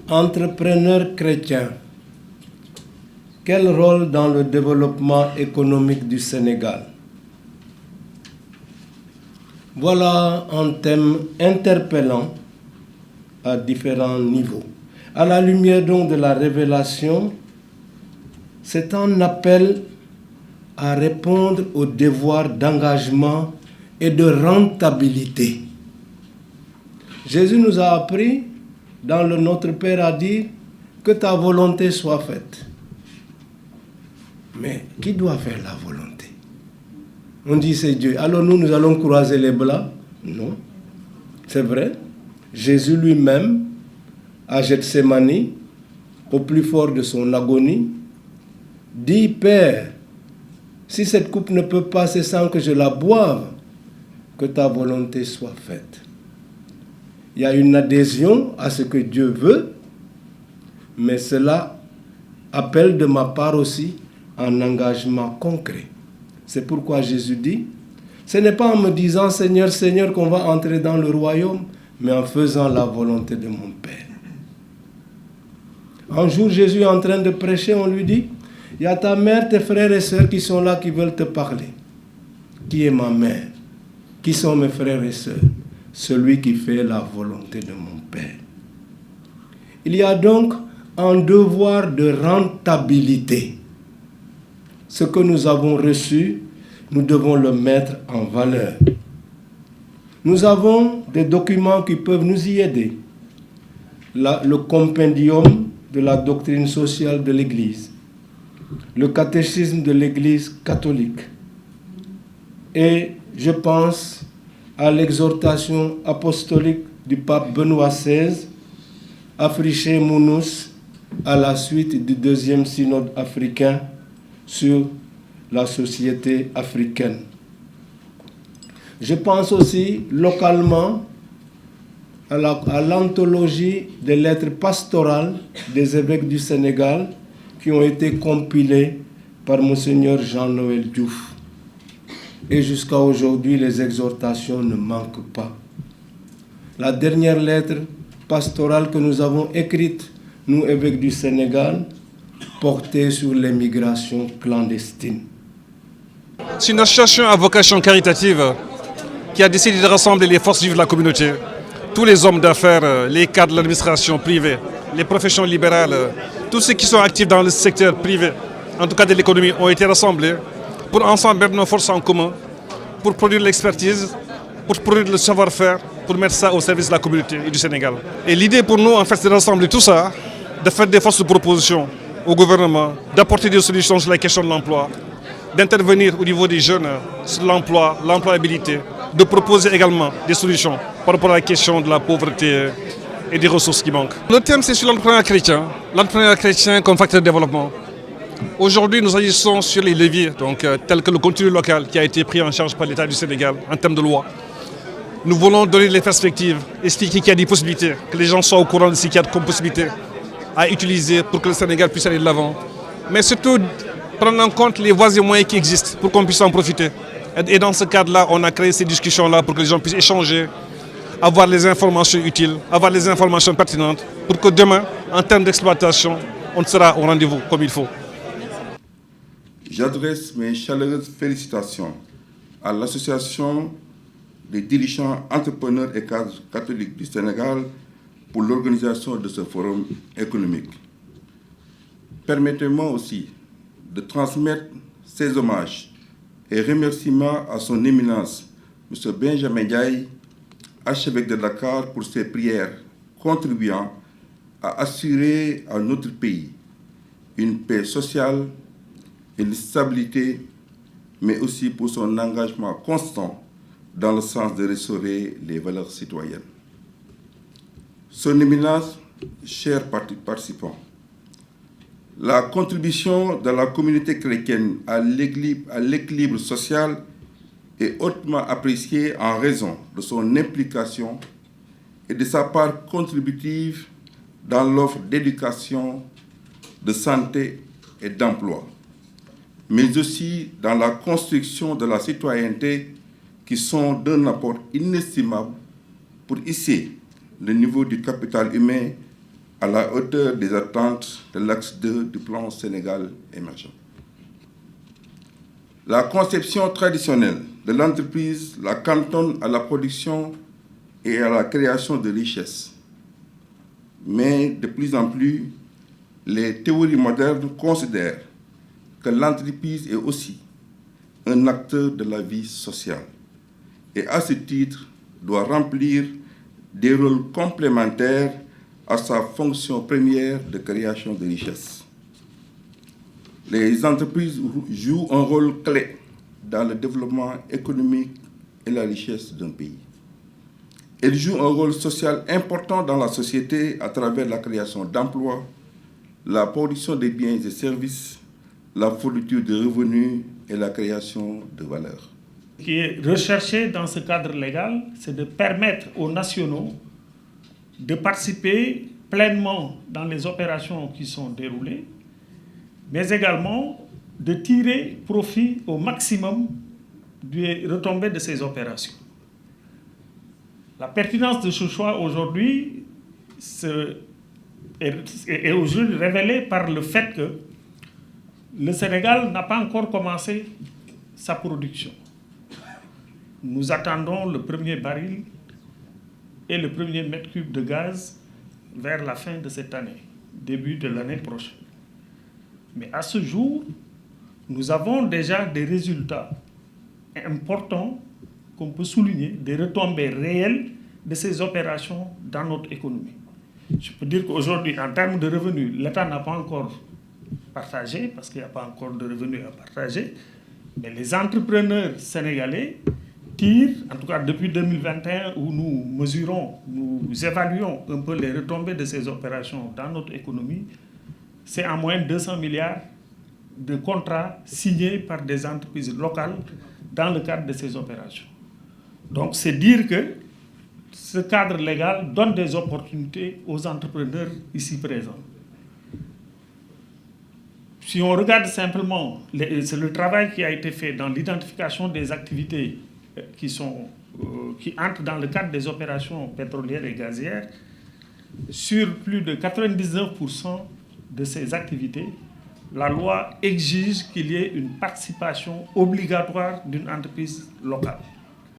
Entrepreneur chrétien, quel rôle dans le développement économique du Sénégal? Voilà un thème interpellant à différents niveaux. À la lumière donc de la révélation, c'est un appel à répondre au devoir d'engagement et de rentabilité. Jésus nous a appris dans le Notre Père à dire que ta volonté soit faite. Mais qui doit faire la volonté? On dit c'est Dieu. Alors nous allons croiser les bras? Non. C'est vrai. Jésus lui-même, à Gethsémani, au plus fort de son agonie, dit, Père, si cette coupe ne peut passer sans que je la boive, que ta volonté soit faite. Il y a une adhésion à ce que Dieu veut, mais cela appelle de ma part aussi un engagement concret. C'est pourquoi Jésus dit, ce n'est pas en me disant Seigneur, Seigneur qu'on va entrer dans le royaume, mais en faisant la volonté de mon Père. Un jour, Jésus est en train de prêcher, on lui dit, il y a ta mère, tes frères et sœurs qui sont là, qui veulent te parler. Qui est ma mère? Qui sont mes frères et sœurs? Celui qui fait la volonté de mon Père. Il y a donc un devoir de rentabilité. Ce que nous avons reçu, nous devons le mettre en valeur. Nous avons des documents qui peuvent nous y aider. Le compendium de la doctrine sociale de l'Église, le catéchisme de l'Église catholique. Et je pense à l'exhortation apostolique du pape Benoît XVI, Afriché Mounous, à la suite du deuxième synode africain sur la société africaine. Je pense aussi localement à l'anthologie des lettres pastorales des évêques du Sénégal qui ont été compilées par Monseigneur Jean-Noël Diouf. Et jusqu'à aujourd'hui, les exhortations ne manquent pas. La dernière lettre pastorale que nous avons écrite, nous évêques du Sénégal, portait sur l'émigration clandestine. C'est une association à vocation caritative qui a décidé de rassembler les forces vives de la communauté, tous les hommes d'affaires, les cadres de l'administration privée, les professions libérales, tous ceux qui sont actifs dans le secteur privé, en tout cas de l'économie, ont été rassemblés pour ensemble mettre nos forces en commun, pour produire l'expertise, pour produire le savoir-faire, pour mettre ça au service de la communauté et du Sénégal. Et l'idée pour nous, en fait, c'est de rassembler tout ça, de faire des forces de proposition au gouvernement, d'apporter des solutions sur la question de l'emploi, d'intervenir au niveau des jeunes sur l'emploi, l'employabilité, de proposer également des solutions par rapport à la question de la pauvreté et des ressources qui manquent. Le thème, c'est sur l'entrepreneuriat chrétien comme facteur de développement. Aujourd'hui, nous agissons sur les leviers, tels que le contenu local qui a été pris en charge par l'État du Sénégal en termes de loi. Nous voulons donner les perspectives, expliquer qu'il y a des possibilités, que les gens soient au courant de ce qu'il y a comme possibilités à utiliser pour que le Sénégal puisse aller de l'avant. Mais surtout, prendre en compte les voies et moyens qui existent pour qu'on puisse en profiter. Et dans ce cadre-là, on a créé ces discussions-là pour que les gens puissent échanger, avoir les informations utiles, avoir les informations pertinentes, pour que demain, en termes d'exploitation, on sera au rendez-vous comme il faut. J'adresse mes chaleureuses félicitations à l'Association des dirigeants, entrepreneurs et cadres catholiques du Sénégal pour l'organisation de ce forum économique. Permettez-moi aussi de transmettre ces hommages et remerciements à son éminence, M. Benjamin Ndiaye, archevêque de Dakar, pour ses prières contribuant à assurer à notre pays une paix sociale, une stabilité, mais aussi pour son engagement constant dans le sens de restaurer les valeurs citoyennes. Son éminence, chers participants, la contribution de la communauté chrétienne à l'équilibre social est hautement appréciée en raison de son implication et de sa part contributive dans l'offre d'éducation, de santé et d'emploi, mais aussi dans la construction de la citoyenneté qui sont d'un apport inestimable pour hisser le niveau du capital humain à la hauteur des attentes de l'axe 2 du plan Sénégal émergent. La conception traditionnelle de l'entreprise la cantonne à la production et à la création de richesses. Mais de plus en plus, les théories modernes considèrent que l'entreprise est aussi un acteur de la vie sociale et à ce titre doit remplir des rôles complémentaires à sa fonction première de création de richesses. Les entreprises jouent un rôle clé dans le développement économique et la richesse d'un pays. Elles jouent un rôle social important dans la société à travers la création d'emplois, la production de biens et services, la fourniture de revenus et la création de valeur. Ce qui est recherché dans ce cadre légal, c'est de permettre aux nationaux de participer pleinement dans les opérations qui sont déroulées, mais également de tirer profit au maximum des retombées de ces opérations. La pertinence de ce choix aujourd'hui est aujourd'hui révélée par le fait que le Sénégal n'a pas encore commencé sa production. Nous attendons le premier baril et le premier mètre cube de gaz vers la fin de cette année, début de l'année prochaine. Mais à ce jour, nous avons déjà des résultats importants qu'on peut souligner, des retombées réelles de ces opérations dans notre économie. Je peux dire qu'aujourd'hui, en termes de revenus, l'État n'a pas encore partagé, parce qu'il n'y a pas encore de revenus à partager, mais les entrepreneurs sénégalais tirent, en tout cas depuis 2021, où nous mesurons, nous évaluons un peu les retombées de ces opérations dans notre économie, c'est en moyenne 200 milliards de contrats signés par des entreprises locales dans le cadre de ces opérations. Donc c'est dire que ce cadre légal donne des opportunités aux entrepreneurs ici présents. Si on regarde simplement c'est le travail qui a été fait dans l'identification des activités qui entrent dans le cadre des opérations pétrolières et gazières, sur plus de 99% de ces activités, la loi exige qu'il y ait une participation obligatoire d'une entreprise locale.